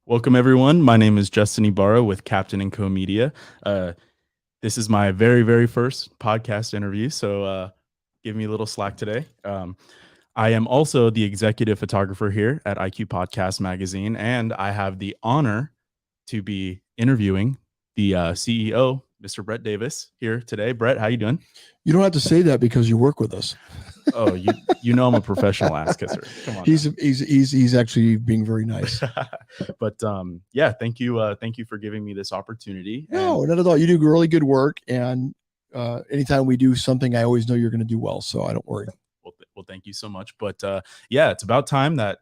Welcome, everyone. My name is Justin Ibarra with Captain & Co Media. This is my very, very first podcast interview, so give me a little slack today. I am also the executive photographer here at IQ Podcast Magazine, and I have the honor to be interviewing the CEO, Mr. Brett Davis, here today. Brett, how you doing? You don't have to say that because you work with us. Oh, you know I'm a professional ass kisser. Come on. He's actually being very nice. But yeah, thank you for giving me this opportunity. No, not at all. You do really good work, and anytime we do something, I always know you're going to do well, so I don't worry. Well, thank you so much. But yeah, it's about time that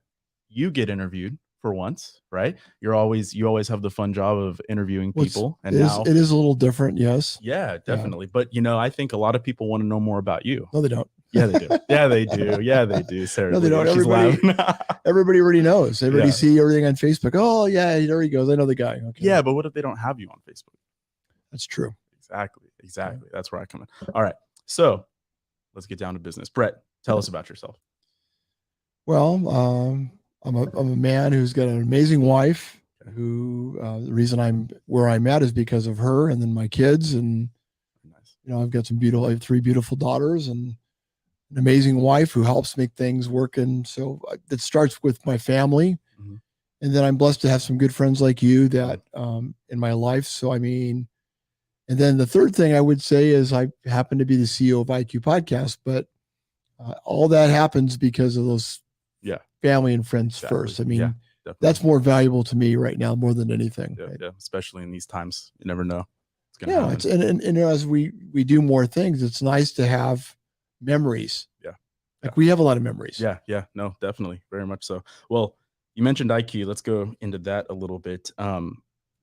you get interviewed for once, right? You always have the fun job of interviewing people, and it is a little different, yes. Yeah, definitely. Yeah. But I think a lot of people want to know more about you. No, they don't. Yeah, they do. Yeah, they do. Yeah, they do. Sarah, no, they don't. Everybody already knows. Everybody see everything on Facebook. Oh, yeah, there he goes. I know the guy. Okay. Yeah, but what if they don't have you on Facebook? That's true. Exactly. Yeah. That's where I come in. All right. So let's get down to business. Brett, tell us about yourself. Well, I'm a man who's got an amazing wife. Who the reason I'm where I'm at is because of her, and then my kids, and I've got I have 3 beautiful daughters, and an amazing wife who helps make things work. And so it starts with my family. Mm-hmm. And then I'm blessed to have some good friends like you that in my life. So, and then the third thing I would say is I happen to be the CEO of IQ Podcast, but all that happens because of those family and friends first. That's more valuable to me right now, more than anything. Yeah, right? Especially in these times, you never know. It's going to happen. And as we do more things, it's nice to have memories. We have a lot of memories. Yeah, no, definitely, very much so. Well, you mentioned IQ. Let's go into that a little bit.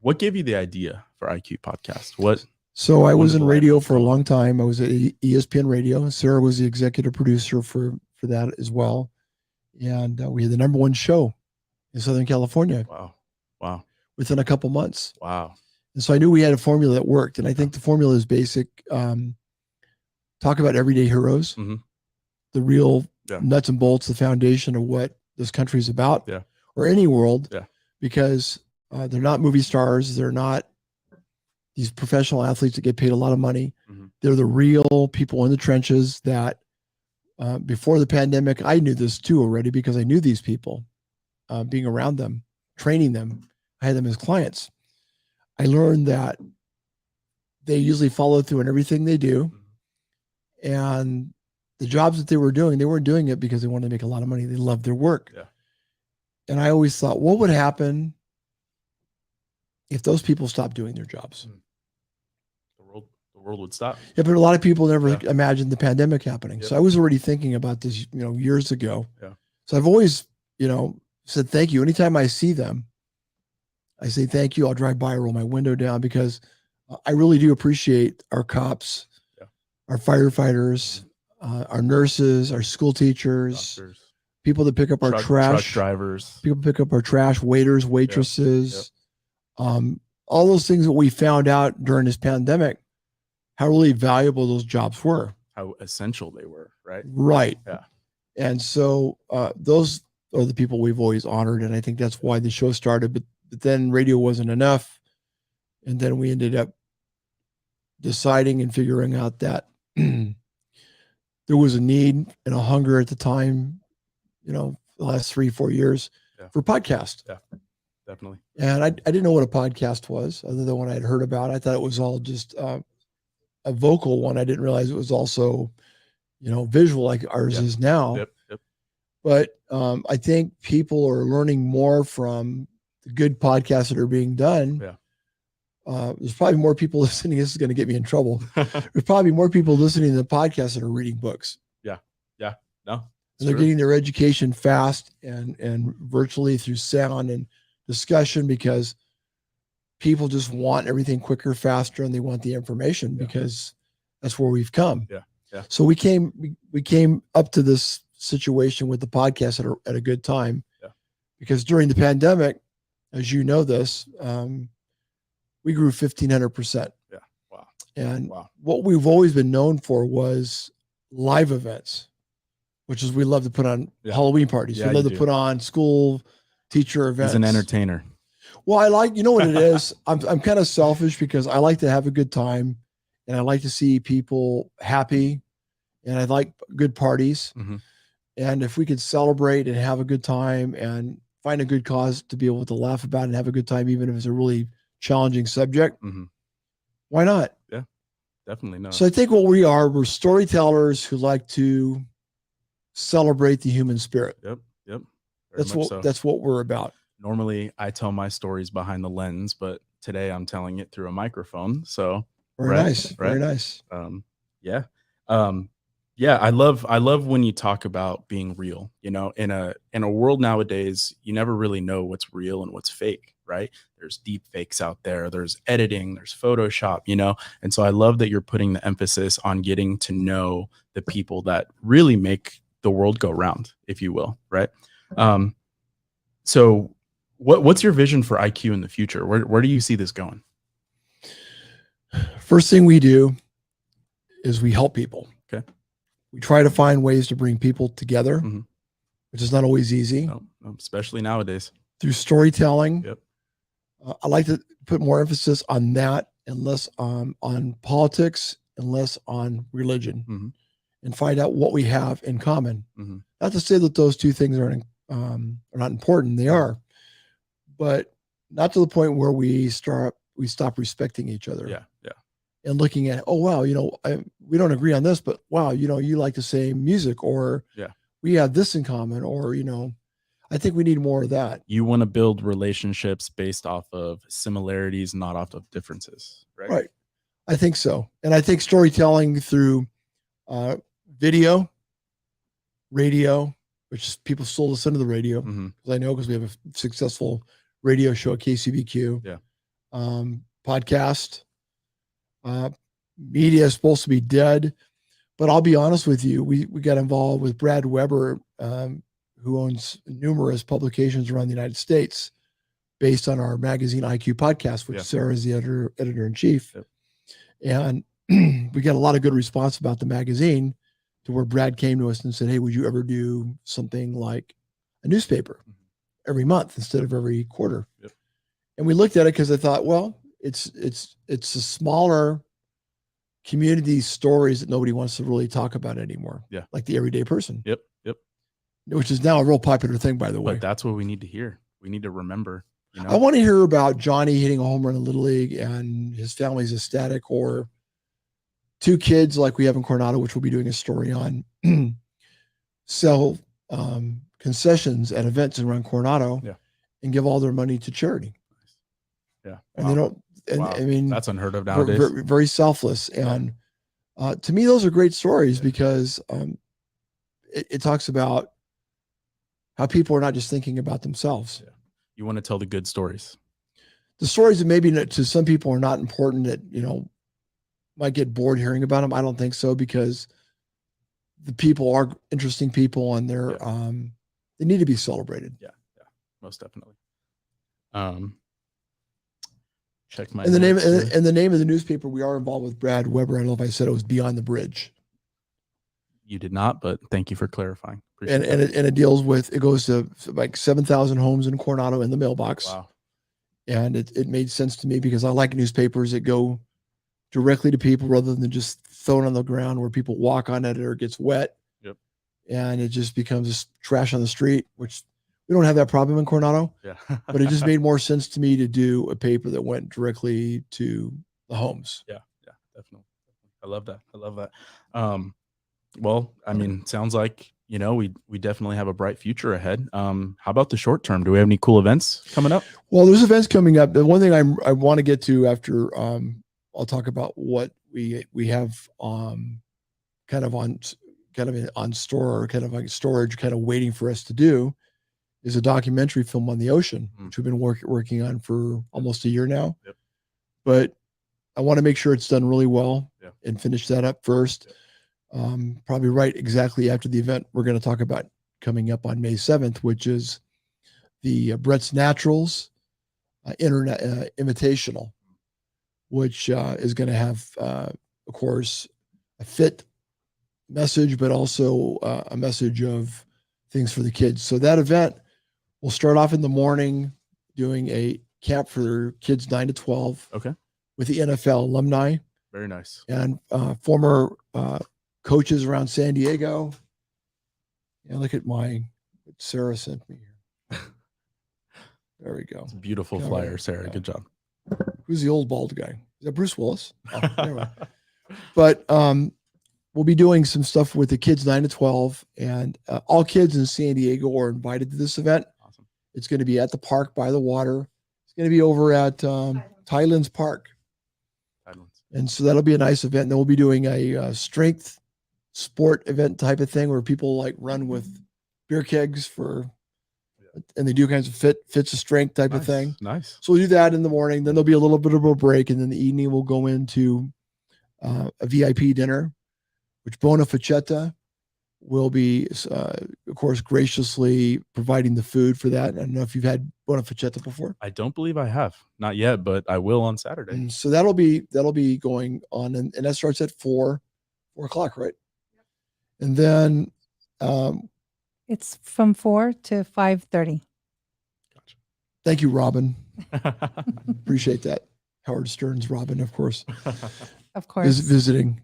What gave you the idea for IQ Podcast? So I was in radio for a long time. I was at ESPN Radio. Sarah was the executive producer for that as well, and we had the #1 show in Southern California. Wow! Within a couple months. Wow! And so I knew we had a formula that worked, and I think the formula is basic. Talk about everyday heroes, the real nuts and bolts, the foundation of what this country is about, or any world, because they're not movie stars. They're not these professional athletes that get paid a lot of money. They're the real people in the trenches that before the pandemic, I knew this too already because I knew these people, being around them, training them. I had them as clients. I learned that they usually follow through in everything they do. And the jobs that they were doing, they weren't doing it because they wanted to make a lot of money. They loved their work. Yeah. And I always thought, what would happen if those people stopped doing their jobs? The world would stop. Yeah, but a lot of people never imagined the pandemic happening. So I was already thinking about this, years ago. Yeah. So I've always, said thank you. Anytime I see them, I say thank you. I'll drive by, roll my window down, because I really do appreciate our cops, our firefighters, our nurses, our school teachers, doctors, people that pick up our trash, truck drivers, people pick up our trash, waiters, waitresses, all those things that we found out during this pandemic, how really valuable those jobs were, how essential they were, right? Right. Yeah. And so those are the people we've always honored, and I think that's why the show started. But then radio wasn't enough, and then we ended up deciding and figuring out that there was a need and a hunger at the time, the last 3-4 years for podcast. Yeah, definitely. And I didn't know what a podcast was other than what I'd heard about. I thought it was all just a vocal one. I didn't realize it was also, visual like ours is now. Yep. But I think people are learning more from the good podcasts that are being done. Yeah. There's probably more people listening. This is going to get me in trouble. There's probably more people listening to the podcast that are reading books. Yeah. No. And they're getting their education fast and virtually through sound and discussion, because people just want everything quicker, faster, and they want the information because that's where we've come. Yeah. So we came up to this situation with the podcast at a good time, because during the pandemic, as you know this, we grew 1,500%. Yeah. Wow. And what we've always been known for was live events, which is we love to put on Halloween parties. We love to put on school teacher events. He's an entertainer. Well, you know what it is? I'm kind of selfish because I like to have a good time and I like to see people happy and I like good parties. Mm-hmm. And if we could celebrate and have a good time and find a good cause to be able to laugh about and have a good time, even if it's a really challenging subject, Mm-hmm. why not? Yeah, definitely. No. So I think what we're storytellers who like to celebrate the human spirit. Yep. That's what we're about. Normally I tell my stories behind the lens, but today I'm telling it through a microphone. So very nice. Very nice. Yeah. Yeah, I love when you talk about being real. You know, in a world nowadays, you never really know what's real and what's fake, right? There's deep fakes out there, there's editing, there's Photoshop, you know. And so I love that you're putting the emphasis on getting to know the people that really make the world go round, if you will, right? So what's your vision for IQ in the future? Where do you see this going? First thing we do is we help people. Okay. We try to find ways to bring people together, Mm-hmm. which is not always easy. No, especially nowadays. Through storytelling. Yep. I like to put more emphasis on that and less on politics and less on religion, mm-hmm. and find out what we have in common. Mm-hmm. Not to say that those two things are not important. They are, but not to the point where we stop respecting each other. Yeah. And looking at, oh wow, we don't agree on this, but wow, you like the same music, or we have this in common, or I think we need more of that. You want to build relationships based off of similarities, not off of differences, right? Right. I think so. And I think storytelling through video, radio, which people still listen to the radio, because I know, because we have a successful radio show at KCBQ. Yeah. Podcast. Media is supposed to be dead, but I'll be honest with you. We got involved with Brad Weber, who owns numerous publications around the United States based on our magazine IQ podcast, which Sarah is the editor in chief. Yep. And we got a lot of good response about the magazine, to where Brad came to us and said, hey, would you ever do something like a newspaper every month instead of every quarter? Yep. And we looked at it because I thought, well, it's a smaller community stories that nobody wants to really talk about anymore. Yeah. Like the everyday person. Yep. Which is now a real popular thing, by the way. But that's what we need to hear. We need to remember. I want to hear about Johnny hitting a home run in Little League and his family's ecstatic, or two kids like we have in Coronado, which we'll be doing a story on, sell concessions at events around Coronado and give all their money to charity. Yeah. And they don't, and wow. I mean, that's unheard of nowadays. Very, very selfless. And to me, those are great stories because it talks about how people are not just thinking about themselves. Yeah. You want to tell the good stories. The stories that maybe to some people are not important, that, might get bored hearing about them. I don't think so, because the people are interesting people, and they're, they need to be celebrated. Yeah. Most definitely. Check my and the name and the name of the newspaper we are involved with Brad Weber. I don't know if I said it was Beyond the Bridge. You did not, but thank you for clarifying. And it deals with, it goes to like 7,000 homes in Coronado in the mailbox. Wow. And it made sense to me because I like newspapers that go directly to people rather than just thrown on the ground where people walk on it or it gets wet. Yep. And it just becomes trash on the street, which we don't have that problem in Coronado. Yeah. But it just made more sense to me to do a paper that went directly to the homes. Yeah, definitely. I love that. Well, I mean, sounds like, we definitely have a bright future ahead. How about the short term? Do we have any cool events coming up? Well, there's events coming up. The one thing I want to get to after, I'll talk about what we have kind of on store, or kind of like storage, kind of waiting for us to do, is a documentary film on the ocean, which we've been working on for almost a year now. Yep. But I want to make sure it's done really well and finish that up first. Probably right exactly after the event we're going to talk about coming up on May 7th, which is the Brett's Naturals Internet Invitational, which is going to have, of course, a fit message, but also a message of things for the kids. So that event will start off in the morning doing a camp for kids 9 to 12. Okay. With the NFL alumni. Very nice. And former coaches around San Diego. And look at what Sarah sent me here. There we go. It's a beautiful flyer, Sarah. Yeah. Good job. Who's the old bald guy? Is that Bruce Willis? Oh, anyway. But we'll be doing some stuff with the kids 9 to 12, and all kids in San Diego are invited to this event. Awesome. It's going to be at the park by the water. It's going to be over at Tylands Park. And so that'll be a nice event. And then we'll be doing a strength sport event type of thing where people like run with beer kegs and they do kinds of fits of strength type of thing. Nice. So we'll do that in the morning. Then there'll be a little bit of a break. And then the evening we'll go into a VIP dinner, which Bona Facetta will be, of course, graciously providing the food for that. I don't know if you've had Bona Facetta before. I don't believe I have. Not yet, but I will on Saturday. And so that'll be going on, and that starts at 4 o'clock, right? And then it's from 4 to 5:30. Gotcha. Thank you, Robin. Appreciate that. Howard Stern's Robin, of course. Of course. Visiting.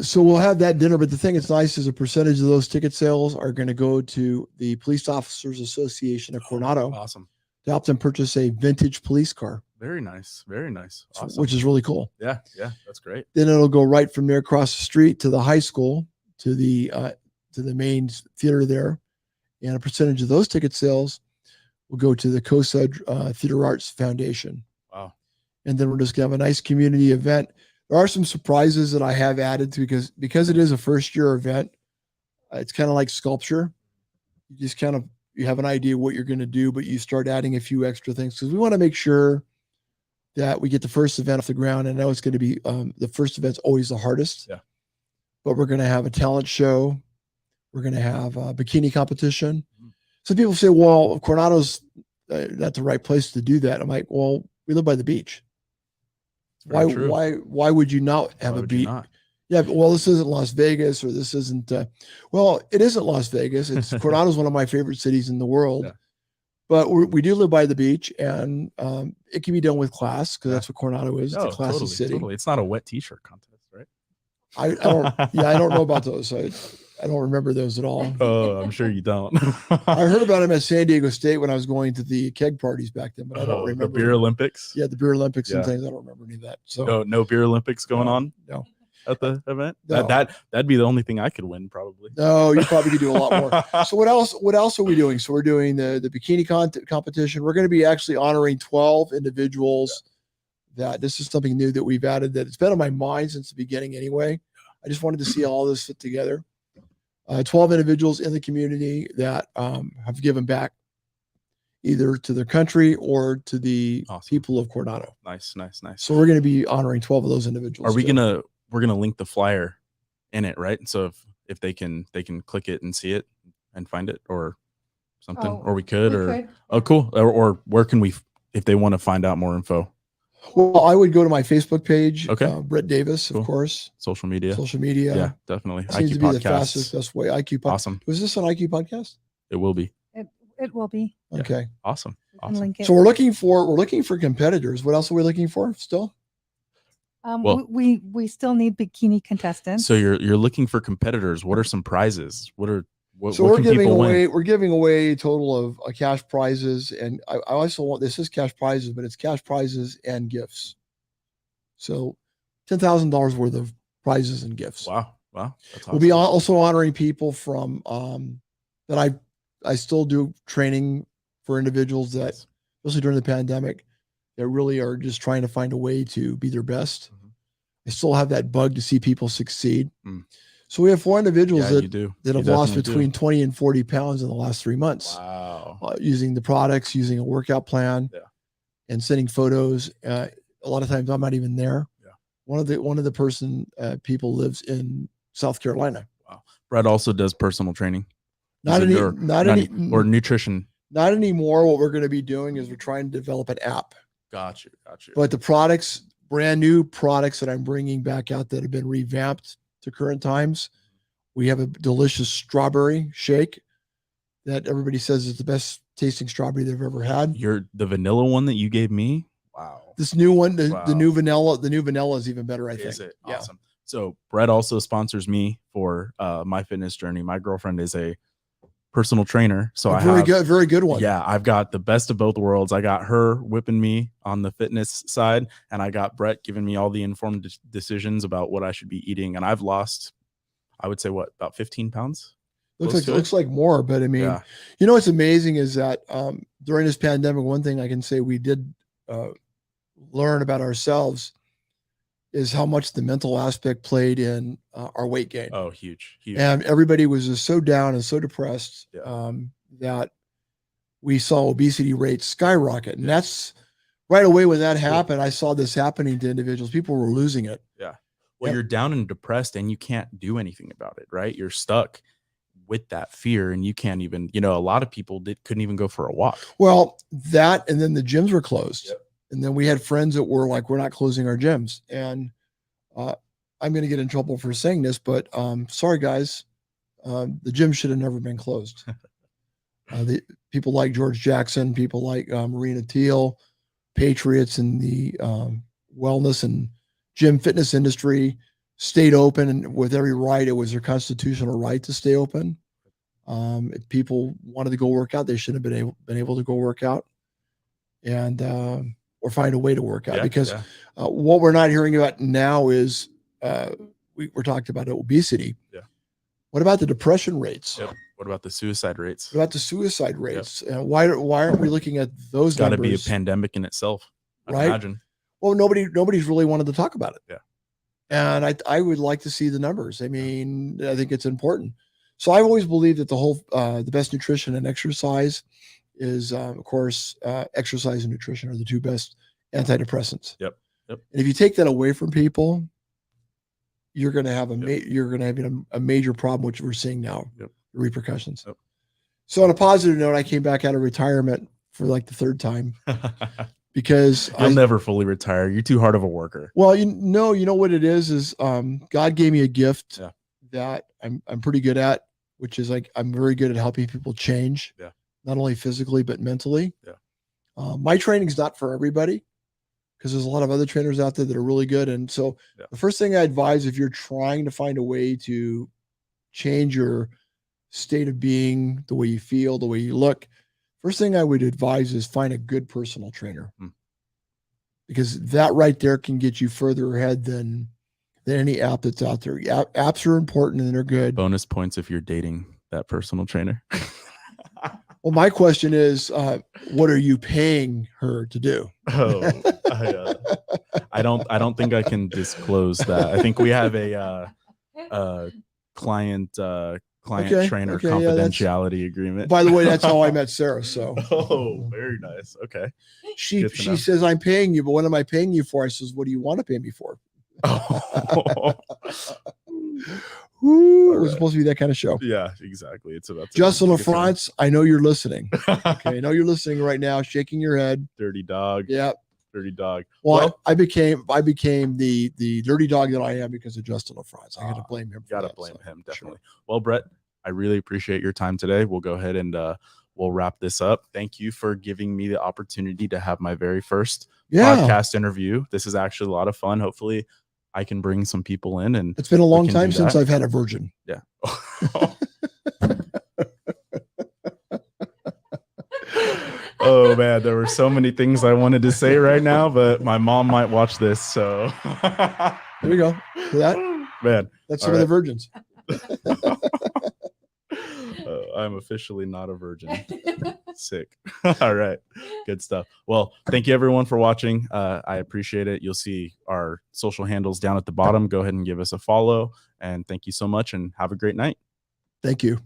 So we'll have that dinner, but the thing that's nice is a percentage of those ticket sales are going to go to the Police Officers Association of Coronado. Awesome. To help them purchase a vintage police car. Very nice. Very nice. Awesome. Which is really cool. Yeah. Yeah. That's great. Then it'll go right from there across the street to the high school, to the main theater there. And a percentage of those ticket sales will go to the COSA Theater Arts Foundation. Wow. And then we're just going to have a nice community event. There are some surprises that I have added to because it is a first year event. It's kind of like sculpture. You just you have an idea what you're going to do, but you start adding a few extra things because we want to make sure that we get the first event off the ground. And I know it's going to be the first event's always the hardest. Yeah. But we're going to have a talent show. We're going to have a bikini competition. Mm-hmm. Some people say, well, Coronado's not the right place to do that. I'm like, well, we live by the beach. Why would you not have a beach? Yeah, well, this isn't Las Vegas, or this isn't. Well, it isn't Las Vegas. It's Coronado's one of my favorite cities in the world. Yeah. But we do live by the beach, and it can be done with class because that's what Coronado is. It's a classy city. Totally. It's not a wet T-shirt contest, right? I don't. Yeah, I don't know about those. I don't remember those at all. Oh, I'm sure you don't. I heard about them at San Diego State when I was going to the keg parties back then, but I don't remember. The Beer Olympics? Yeah, the Beer Olympics and things. I don't remember any of that. So no Beer Olympics going on? No. At the event? No. That'd be the only thing I could win, probably. No, you probably could do a lot more. So what else are we doing? So we're doing the bikini competition. We're going to be actually honoring 12 individuals. That this is something new that we've added that it's been on my mind since the beginning anyway. I just wanted to see all this fit together. 12 individuals in the community that have given back either to their country or to the people of Coronado. Nice. So we're going to be honoring 12 of those individuals. We're going to link the flyer in it, right? So if they can click it and see it and find it or something, or we could. Oh, cool. Or where can we, if they want to find out more info? Well, I would go to my Facebook page. Okay. Brett Davis, of course. Social media. Yeah, definitely. Seems to be the best way. IQ podcast. Awesome. Was this an IQ podcast? It will be. It will be. Okay. Yeah. Awesome. So we're looking for competitors. What else are we looking for still? Well, we still need bikini contestants. So you're looking for competitors. What are some prizes? So we're giving away a total of cash prizes, and I also want, this is cash prizes, but it's cash prizes and gifts. So $10,000 worth of prizes and gifts. Wow. That's awesome. We'll be also honoring people from that I still do training for individuals that, especially during the pandemic, that really are just trying to find a way to be their best. Mm-hmm. I still have that bug to see people succeed. Mm. So we have 4 individuals that have lost between 20 and 40 pounds in the last 3 months. Wow. Using the products, using a workout plan, and sending photos. A lot of times I'm not even there. Yeah. One of the people lives in South Carolina. Wow. Brett also does personal training. Not nutrition. Not anymore. What we're going to be doing is we're trying to develop an app. Got you. But the products, brand new products that I'm bringing back out that have been revamped to current times. We have a delicious strawberry shake that everybody says is the best tasting strawberry they've ever had. The vanilla one that you gave me. Wow. This new one, the new vanilla is even better, I think. Is it? Yeah. Awesome. So Brett also sponsors me for my fitness journey. My girlfriend is a personal trainer. So very good one. Yeah. I've got the best of both worlds. I got her whipping me on the fitness side, and I got Brett giving me all the informed decisions about what I should be eating. And I've lost, I would say, about 15 pounds. Looks like more, but I mean, you know, what's amazing is that during this pandemic, one thing I can say we did learn about ourselves is how much the mental aspect played in our weight gain. Oh, huge. And everybody was just so down and so depressed that we saw obesity rates skyrocket. And that's right away when that happened, I saw this happening to individuals. People were losing it. Yeah. Well, you're down and depressed and you can't do anything about it, right? You're stuck with that fear, and you can't even, a lot of people couldn't even go for a walk. Well, that, and then the gyms were closed. Yep. And then we had friends that were like, we're not closing our gyms. And I'm going to get in trouble for saying this, but sorry guys, the gym should have never been closed. The people like George Jackson, people like Marina Teal, patriots in the wellness and gym fitness industry stayed open, and with every right, it was their constitutional right to stay open. If people wanted to go work out, they should have been able to go work out, and or find a way to work out. Because what we're not hearing about now is we're talking about obesity. Yeah. What about the depression rates? Yep. What about the suicide rates? What about the suicide rates? Yep. Why aren't we looking at those? Got to be a pandemic in itself, right? Imagine. Well, nobody's really wanted to talk about it. Yeah. And I would like to see the numbers. I mean, I think it's important. So I've always believed that the best nutrition and exercise is, of course, exercise and nutrition are the two best antidepressants. Yep. And if you take that away from people, you're going to have a major problem, which we're seeing now. Yep. The repercussions. Yep. So on a positive note, I came back out of retirement for like the third time. Because You'll never fully retire. You're too hard of a worker. Well, you know what it is God gave me a gift that I'm pretty good at, which is like, I'm very good at helping people change, not only physically, but mentally. Yeah. My training is not for everybody, because there's a lot of other trainers out there that are really good. And so the first thing I advise, if you're trying to find a way to change your state of being, the way you feel, the way you look, first thing I would advise is find a good personal trainer, because that right there can get you further ahead than any app that's out there. Apps are important and they're good. Bonus points if you're dating that personal trainer. Well, my question is, what are you paying her to do? Oh, I don't think I can disclose that. I think we have a client trainer confidentiality agreement. By the way, that's how I met Sarah. So very nice. Okay. She says, I'm paying you, but what am I paying you for? I says, what do you want to pay me for? It was supposed to be that kind of show. Yeah, exactly. It's about Justin LaFrance. I know you're listening. Okay, I know you're listening right now, shaking your head. Dirty dog. Yeah. Dirty dog. Well, I became the dirty dog that I am because of Justin LaFrance. I got to blame him. Got to blame him, definitely. Sure. Well, Brett, I really appreciate your time today. We'll go ahead and we'll wrap this up. Thank you for giving me the opportunity to have my very first podcast interview. This is actually a lot of fun. Hopefully I can bring some people in, and it's been a long time since I've had a virgin. Yeah. Oh man, there were so many things I wanted to say right now, but my mom might watch this, so there we go. For that, man, that's some of the virgins. I'm officially not a virgin. Sick. All right. Good stuff. Well, thank you everyone for watching. I appreciate it. You'll see our social handles down at the bottom. Go ahead and give us a follow. And thank you so much and have a great night. Thank you.